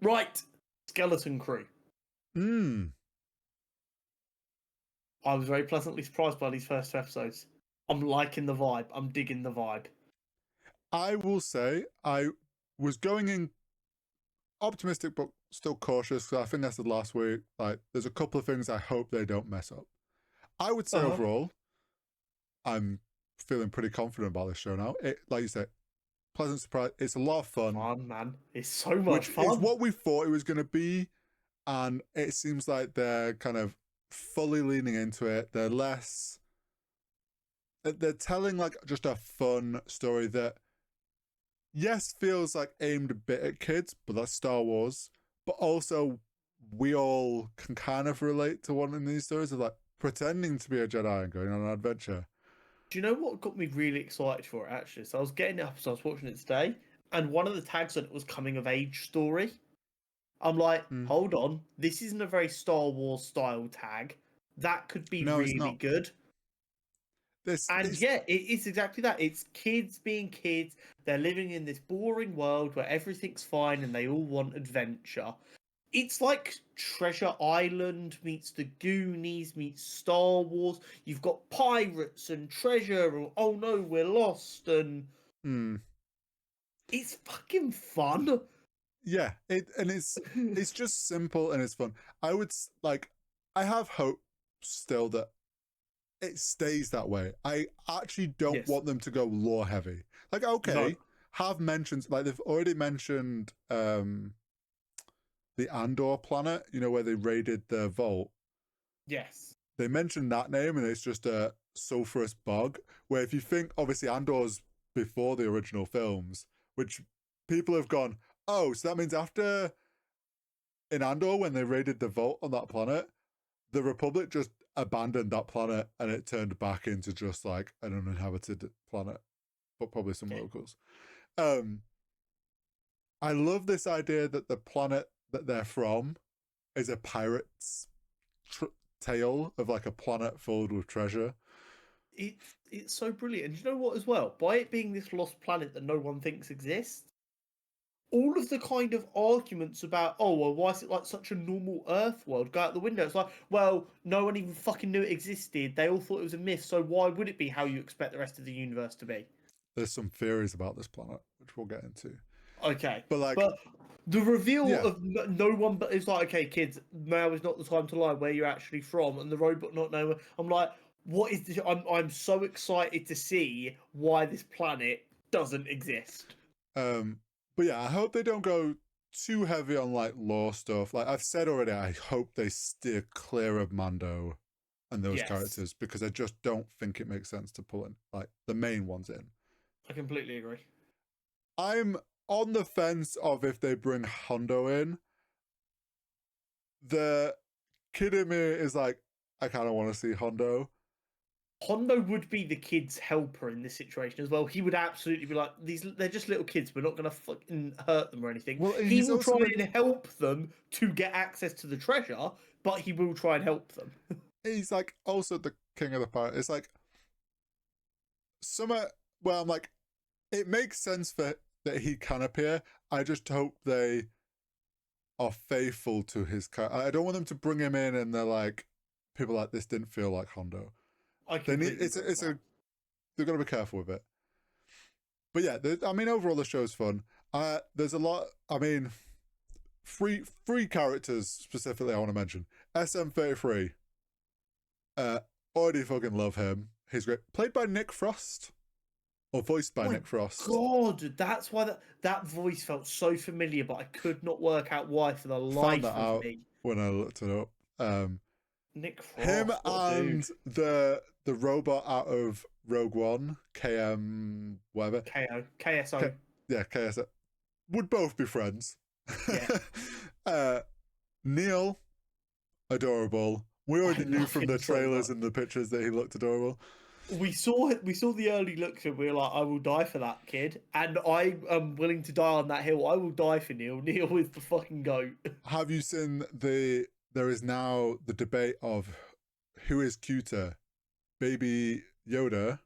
Right, Skeleton Crew. Hmm. I was very pleasantly surprised by these first two episodes. I'm liking the vibe. I'm digging the vibe. I will say I was going in optimistic but still cautious because I think I said last week, like, there's a couple of things I hope they don't mess up. I would say Uh huh. overall, I'm feeling pretty confident about this show now. It, like you said, pleasant surprise. It's a lot of fun, Fun, man. It's so much which is fun. what we thought it was going to be. And it seems like they're kind of fully leaning into it. They're less. They're telling like just a fun story that, yes, feels like aimed a bit at kids, but that's Star Wars. But also, we all can kind of relate to one of these stories of like pretending to be a Jedi and going on an adventure. Do you know what got me really excited for it, actually? So I was getting it up, so I was watching it today, and one of the tags on it was coming of age story. I'm like, Mm. hold on, this isn't a very Star Wars style tag. That could be No, it's really not. good. This And it's yeah, it's exactly that. It's kids being kids. They're living in this boring world where everything's fine and they all want adventure. It's like Treasure Island meets the Goonies meets Star Wars. You've got pirates and treasure, and oh no, we're lost, and mm, it's fucking fun. yeah. It's just simple and it's fun. I would like. I have hope still that it stays that way. I actually don't Yes. want them to go lore heavy. Like, No. okay, have mentions like they've already mentioned the Andor planet, where they raided the vault. Yes. They mentioned that name and it's just a sulfurous bog. Where if you think obviously Andor's before the original films, which people have gone, oh, so that means after in Andor when they raided the vault on that planet, the Republic just abandoned that planet and it turned back into just like an uninhabited planet, but probably some Yeah. locals. Um, I love this idea that the planet that they're from is a pirate's tr- tale of like a planet filled with treasure. It's so brilliant. And you know what as well? By it being this lost planet that no one thinks exists, all of the kind of arguments about, oh well, why is it like such a normal Earth world go out the window. It's like, well, no one even fucking knew it existed. They all thought it was a myth, so why would it be how you expect the rest of the universe to be? There's some theories about this planet, which we'll get into. Okay. But like, But the reveal yeah, of no one but it's like, okay, kids, now is not the time to lie where you're actually from, and the robot not knowing. I'm like, what is this? I'm so excited to see why this planet doesn't exist. but yeah, I hope they don't go too heavy on like lore stuff. Like I've said already, I hope they steer clear of Mando and those Yes, characters because I just don't think it makes sense to pull in like the main ones in. I completely agree. I'm on the fence of if they bring Hondo in. The kid in me is like, I kind of want to see Hondo. Hondo would be the kid's helper in this situation as well. He would absolutely be like, they're just little kids. We're not going to fucking hurt them or anything. Well, He he's will also try the and help them to get access to the treasure, but he will try and help them. he's like also the king of the pirate. It's like summer. Well, I'm like, it makes sense for that he can appear. I just hope they are faithful to his character. I don't want them to bring him in and they're like, people like this didn't feel like Hondo. I They need completely agree with it's that. a they've got to be careful with it. But yeah, I mean overall the show's fun. There's a lot. I mean, three characters specifically I want to mention. SM33. Uh, already fucking love him. He's great. Played by Nick Frost or voiced by Oh my Nick Frost. God, that's why that voice felt so familiar, but I could not work out why for the Found that life of out me. when I looked it up. Nick Him Frost, what a and dude. the robot out of Rogue One, KM whatever. KO, K, KSO. yeah, KS would both be friends. Yeah, uh, Neil, adorable. We I already knew love from him the so trailers and much. the pictures that he looked adorable. We saw the early looks and we were like, I will die for that kid. And I am willing to die on that hill. I will die for Neil. Neil is the fucking goat. Have you seen there is now the debate of who is cuter, Baby Yoda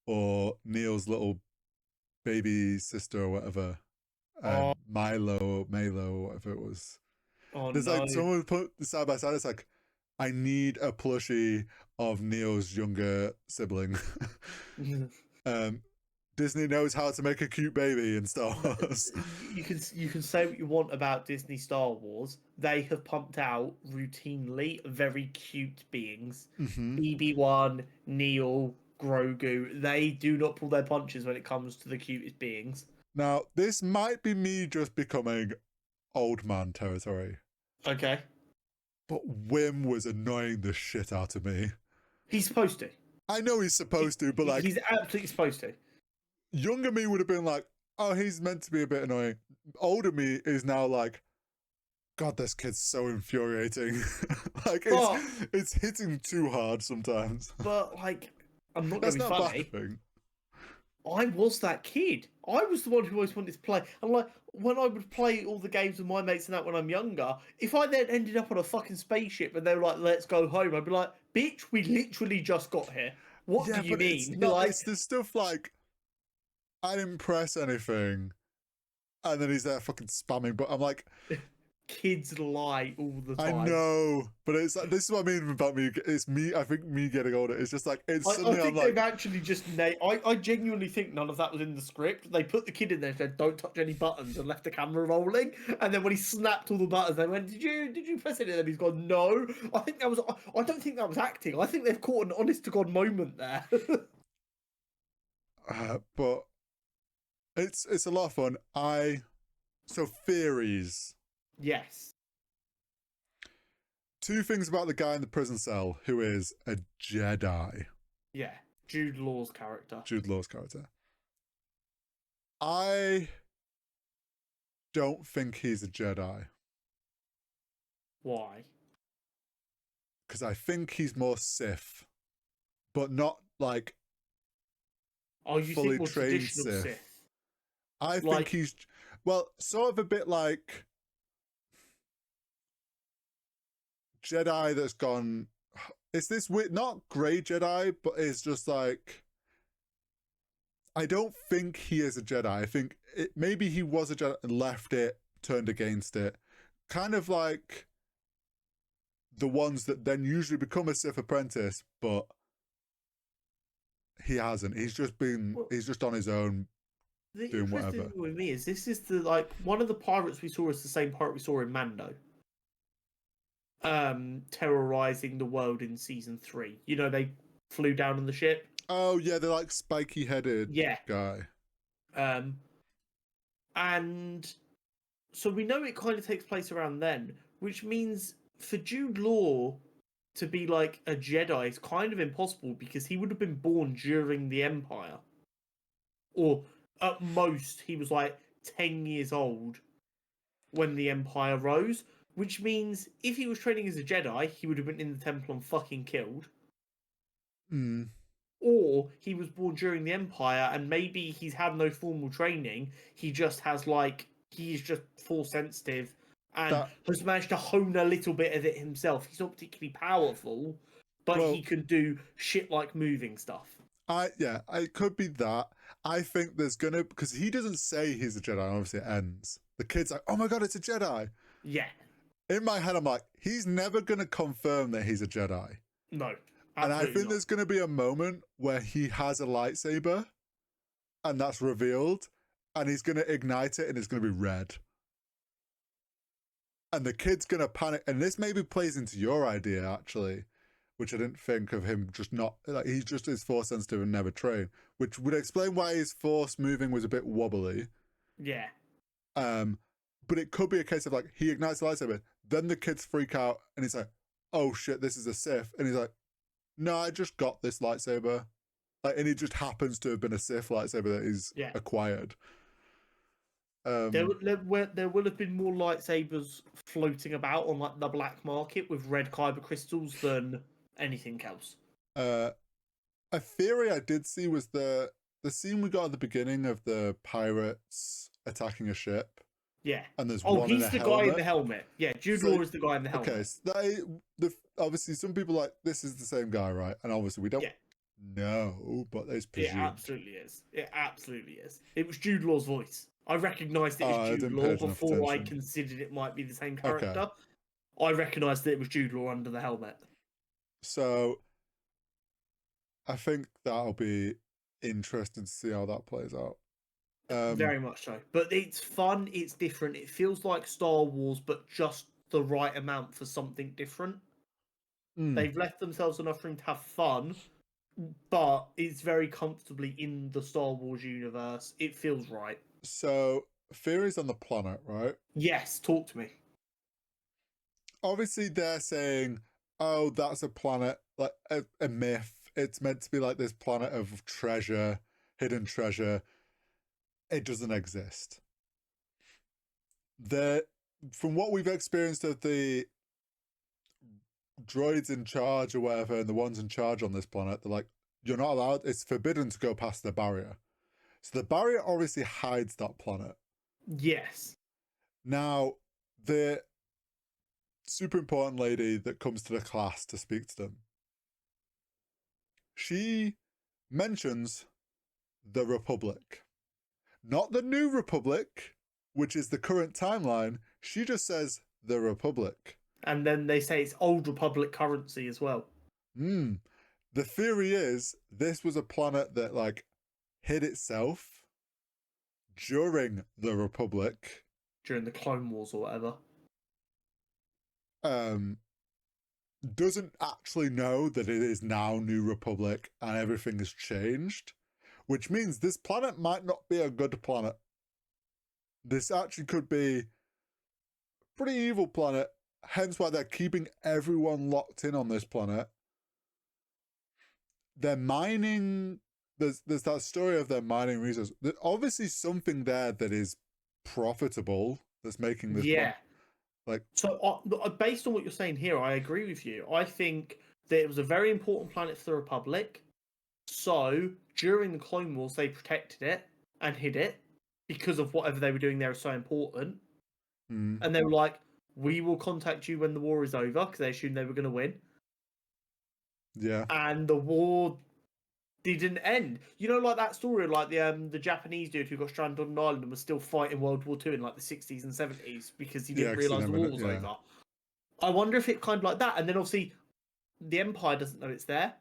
or Neil's little baby sister or whatever? Oh, Milo, whatever it was. oh There's no. like someone put side by side. It's like I need a plushie of Neo's younger sibling. um, Disney knows how to make a cute baby in Star Wars. You can say what you want about Disney Star Wars. They have pumped out routinely very cute beings. Hmm. BB-1, Neo, Grogu. They do not pull their punches when it comes to the cutest beings. Now, this might be me just becoming old man territory, Okay, but Wim was annoying the shit out of me. he's supposed to. I know he's supposed to, but like He's absolutely supposed to. younger me would have been like, oh, he's meant to be a bit annoying. Older me is now like, God, this kid's so infuriating. Like But it's hitting too hard sometimes. but like, I'm not That's gonna be not funny. laughing. I was that kid. I was the one who always wanted to play. And like when I would play all the games with my mates and that when I'm younger, if I then ended up on a fucking spaceship and they were like, "Let's go home," I'd be like, "Bitch, we literally just got here. What Yeah, do you but it's mean?" not. Like, It's the stuff like I didn't press anything, and then he's there fucking spamming. But I'm like, kids lie all the I time. know, but it's like this is what I mean about me. It's me. I think me getting older. It's just like it's I suddenly think I'm like, they've actually just I genuinely think none of that was in the script. They put the kid in there and said, "Don't touch any buttons," and left the camera rolling. And then when he snapped all the buttons, they went, "Did you press it?" And then he's gone, "No." I think that was. I don't think that was acting. I think they've caught an honest to god moment there. but it's a lot of fun. So theories. Yes. Two things about the guy in the prison cell who is a Jedi. Yeah. Jude Law's character. Jude Law's character. I don't think he's a Jedi Why? because I think he's more Sith, but not like Oh, you fully think more trained traditional Sith. Sith? I think Like- he's well, sort of a bit like Jedi that's gone. It's this weird, not grey Jedi, but it's just like I don't think he is a Jedi. I think maybe he was a Jedi and left it, turned against it, kind of like the ones that then usually become a Sith apprentice, but he hasn't. He's just on his own. The Doing interesting whatever. thing with me is this is the like one of the pirates we saw is the same pirate we saw in Mando. Terrorizing the world in season 3. You know, they flew down on the ship. Oh yeah, they're like spiky headed Yeah. guy. And so we know it kind of takes place around then, which means for Jude Law to be like a Jedi is kind of impossible because he would have been born during the Empire. Or at most, he was like 10 years old when the Empire rose, which means if he was training as a Jedi, he would have been in the Temple and fucking killed. Mm. Or he was born during the Empire and maybe he's had no formal training. He just has like he's just force sensitive and has managed to hone a little bit of it himself. He's not particularly powerful, but he can do shit like moving stuff. It could be that. I think there's gonna because he doesn't say he's a Jedi. Obviously, it ends. The kid's like, "Oh my god, it's a Jedi." Yeah. In my head, I'm like, he's never gonna confirm that he's a Jedi. No. And I think there's going to be a moment where he has a lightsaber and that's revealed and he's going to ignite it and it's going to be red. And the kid's going to panic. And this maybe plays into your idea, actually, which I didn't think of him just not, like, he's just is force sensitive and never trained, which would explain why his force moving was a bit wobbly. Yeah. But it could be a case of like, he ignites the lightsaber, then the kids freak out and he's like, oh shit, this is a Sith. And he's like, no, I just got this lightsaber. Like, and it just happens to have been a Sith lightsaber that he's acquired. There will have been more lightsabers floating about on like the black market with red kyber crystals than anything else. A theory I did see was the scene we got at the beginning of the pirates attacking a ship. Yeah. And there's one in a helmet. He's the guy in the helmet. Yeah, Jude Law is the guy in the helmet. Okay, so obviously some people are like, this is the same guy, right? And obviously we don't know, but there's presumed. It absolutely is. It absolutely is. It was Jude Law's voice. I recognised it as I Jude didn't pay Law enough before I attention. considered it might be the same Okay. character. I recognised that it was Jude Law under the helmet. So I think that'll be interesting to see how that plays out. Very much so. But it's fun, it's different. It feels like Star Wars, but just the right amount for something different. They've left themselves enough room to have fun, but it's very comfortably in the Star Wars universe. It feels right. So theories on the planet, right? Yes, talk to me. Obviously, they're saying, "Oh, that's a planet, like a myth. It's meant to be like this planet of treasure, hidden treasure. It doesn't exist." From what we've experienced of the droids in charge or whatever, and the ones in charge on this planet, they're like, "You're not allowed. It's forbidden to go past the barrier." So the barrier obviously hides that planet. Yes. Now, the super important lady that comes to the class to speak to them, she mentions the Republic. Not the New Republic, which is the current timeline. She just says the Republic. And then they say it's Old Republic currency as well. The theory is this was a planet that like hid itself during the Republic. During the Clone Wars or whatever. Doesn't actually know that it is now New Republic and everything has changed, which means this planet might not be a good planet. This actually could be a pretty evil planet, hence why they're keeping everyone locked in on this planet. They're mining. There's that story of them mining resources. There's obviously something there that is profitable that's making this planet. Like, so, based on what you're saying here, I agree with you. I think that it was a very important planet for the Republic. So during the Clone Wars, they protected it and hid it because of whatever they were doing there is so important. And they were like, "We will contact you when the war is over," because they assumed they were going to win. Yeah. And the war didn't end. You know, like that story, like the Japanese dude who got stranded on an island and was still fighting World War II in like the 60s and 70s because he didn't realise the war was over. I wonder if it kind of like that. And then obviously the Empire doesn't know it's there,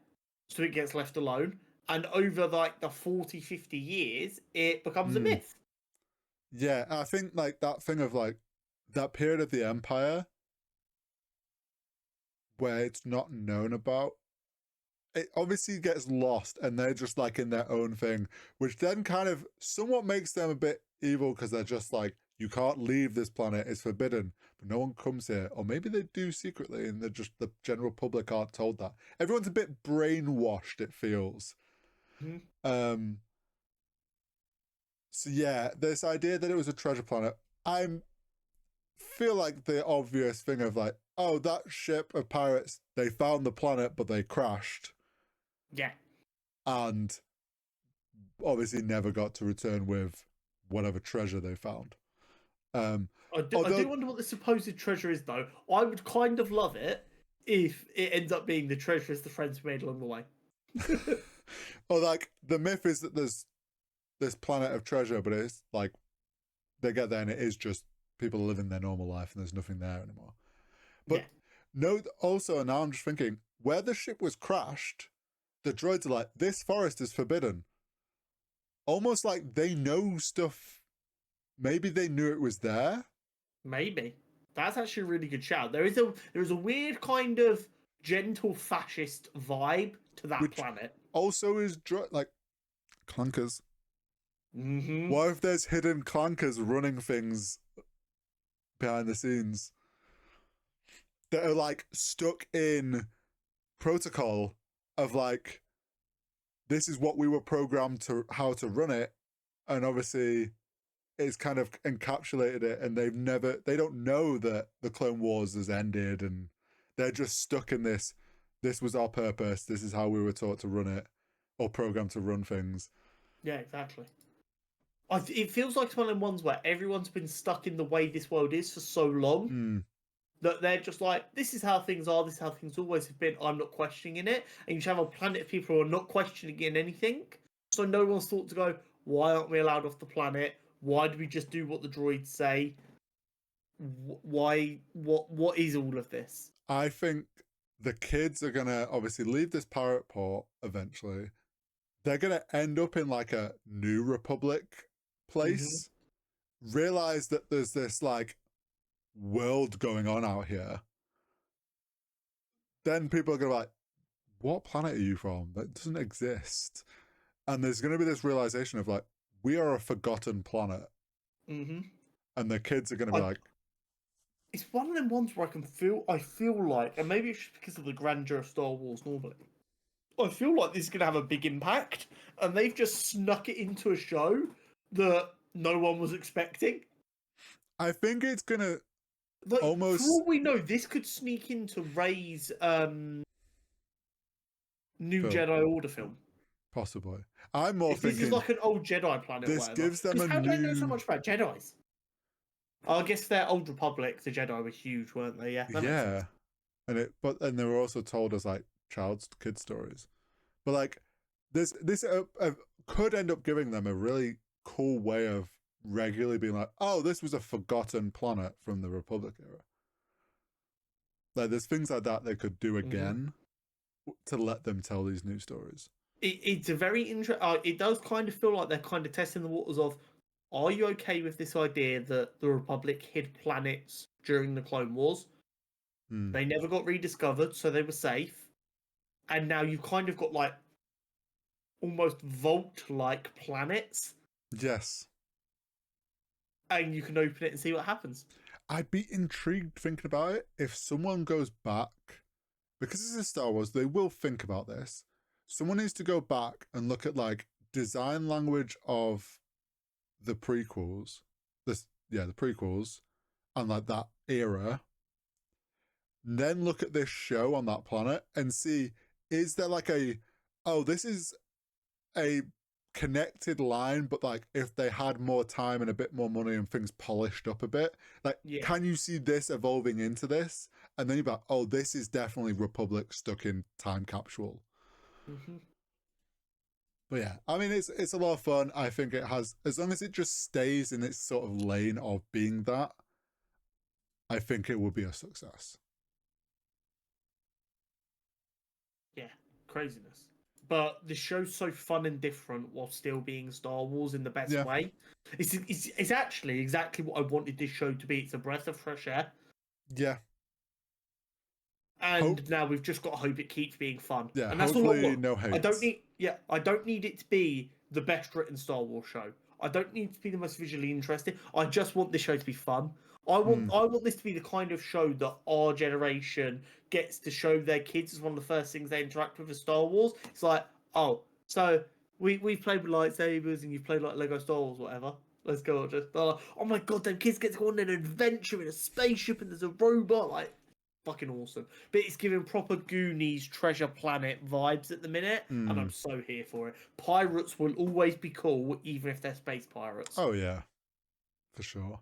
so it gets left alone. And over like the 40, 50 years, it becomes a myth. Yeah, I think like that thing of like that period of the Empire where it's not known about, it obviously gets lost and they're just like in their own thing, which then kind of somewhat makes them a bit evil because they're just like, you can't leave this planet, it's forbidden, but no one comes here. Or maybe they do secretly and they're just, the general public aren't told that. Everyone's a bit brainwashed, it feels. So yeah, this idea that it was a treasure planet, I feel like the obvious thing of like, oh, that ship of pirates, they found the planet, but they crashed. Yeah. And obviously never got to return with whatever treasure they found. I do wonder what the supposed treasure is, though. I would kind of love it if it ends up being the treasure is the friends we made along the way. Or like the myth is that there's this planet of treasure, but it's like they get there and it is just people living their normal life and there's nothing there anymore. But no, also now I'm just thinking, where the ship was crashed, the droids are like, this forest is forbidden. Almost like they know stuff. Maybe they knew it was there. Maybe. That's actually a really good shout. There is a weird kind of gentle fascist vibe to that planet. Also is like clankers. What if there's hidden clankers running things behind the scenes that are like stuck in protocol of like, this is what we were programmed to how to run it, and obviously it's kind of encapsulated it, and they don't know that the Clone Wars has ended, and they're just stuck in this was our purpose, this is how we were taught to run it or programmed to run things. Yeah, exactly. It feels like it's one of the ones where everyone's been stuck in the way this world is for so long that they're just like, this is how things are, this is how things always have been, I'm not questioning it. And you should have a planet of people who are not questioning anything. So no one's thought to go, why aren't we allowed off the planet? Why do we just do what the droids say? Why? What is all of this? I think the kids are gonna obviously leave this pirate port eventually. They're gonna end up in like a New Republic place, realize that there's this like world going on out here. Then people are gonna be like, what planet are you from? That doesn't exist. And there's gonna be this realization of like, we are a forgotten planet. Mm-hmm. And the kids are gonna be like, it's one of them ones where I feel like, and maybe it's just because of the grandeur of Star Wars normally, I feel like this is going to have a big impact, and they've just snuck it into a show that no one was expecting. I think it's gonna Like, almost. for all we know, this could sneak into Rey's new Film. Jedi Order film. Possibly. I'm more if thinking this is like an old Jedi planet. this or gives them a how do they know new. so much about Jedis? I guess they're Old Republic. The Jedi were huge, weren't they? Yeah. That makes sense. And they were also told as like kid stories, but like this could end up giving them a really cool way of regularly being like, oh, this was a forgotten planet from the Republic era. Like there's things like that they could do again to let them tell these new stories. It's a very interesting. It does kind of feel like they're kind of testing the waters of, are you okay with this idea that the Republic hid planets during the Clone Wars? They never got rediscovered, so they were safe. And now you've kind of got like almost vault-like planets. Yes. And you can open it and see what happens. I'd be intrigued thinking about it if someone goes back, because this is Star Wars, they will think about this. Someone needs to go back and look at like design language of the prequels, the prequels, and like that era. Then look at this show on that planet and see, is there like this is a connected line, but like if they had more time and a bit more money and things polished up a bit, like can you see this evolving into this? And then you're like, oh, this is definitely Republic stuck in time capsule. But yeah, I mean, it's a lot of fun. I think it has, as long as it just stays in its sort of lane of being that, I think it will be a success. Yeah, craziness. But the show's so fun and different while still being Star Wars in the best way. It's actually exactly what I wanted this show to be. It's a breath of fresh air. Yeah. And now we've just got to hope it keeps being fun. Yeah, and that's all I want. No hates. I don't need it to be the best written Star Wars show. I don't need it to be the most visually interesting. I just want this show to be fun. I want this to be the kind of show that our generation gets to show their kids as one of the first things they interact with Star Wars. It's like, oh, so we've played with lightsabers and you've played like Lego Star Wars, whatever. Let's go. Just like, oh my god, them kids get to go on an adventure in a spaceship and there's a robot. Like, fucking awesome. But it's giving proper Goonies Treasure Planet vibes at the minute, and I'm so here for it. Pirates will always be cool, even if they're space pirates. Oh yeah, for sure.